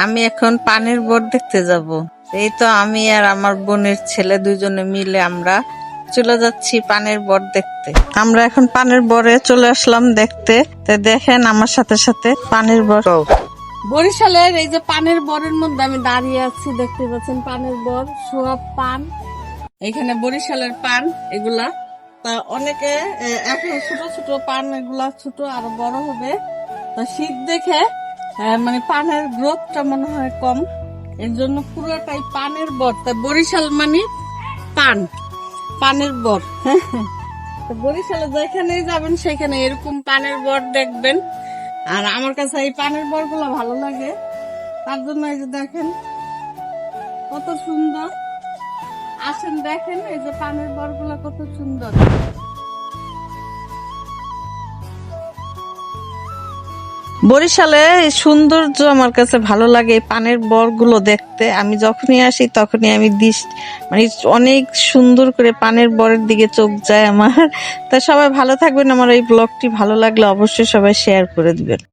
আমি এখন পানের বর দেখতে যাব। এই তো আমি আর আমার বোনের ছেলে দুজনে মিলে আমরা চলে যাচ্ছি পানের বর দেখতে। আমরা এখন পানের বরে চলে আসলাম দেখতে। তো দেখেন আমার সাথে সাথে পানের বর। বরিশালের এই যে পানের বরের মধ্যে আমি দাঁড়িয়ে আছি, দেখতে পাচ্ছেন পানের বর সব পান। এখানে বরিশালের পান এগুলা। তা অনেকে এখন ছোট ছোট পান, এগুলা ছোট আরো বড় হবে। তা শীত দেখে মানে পানের গ্রোথটা মনে হয় কম, এর জন্য পুরোটাই পানের বর। তা বরিশাল মানে পান, পানের বর। বরিশালে যেখানেই যাবেন সেখানে এরকম পানের বর দেখবেন। আর আমার কাছে এই পানের বর গুলো ভালো লাগে, তার জন্য এই যে দেখেন কত সুন্দর। আসেন দেখেন এই যে পানের বর গুলো কত সুন্দর। বরিশালে সৌন্দর্য আমার কাছে ভালো লাগে, এই পানের বরগুলো দেখতে। আমি যখনই আসি তখনই আমি মানে অনেক সুন্দর করে পানের বরের দিকে চোখ যায় আমার। তা সবাই ভালো থাকবেন। আমার এই ব্লগটি ভালো লাগলে অবশ্যই সবাই শেয়ার করে দিবেন।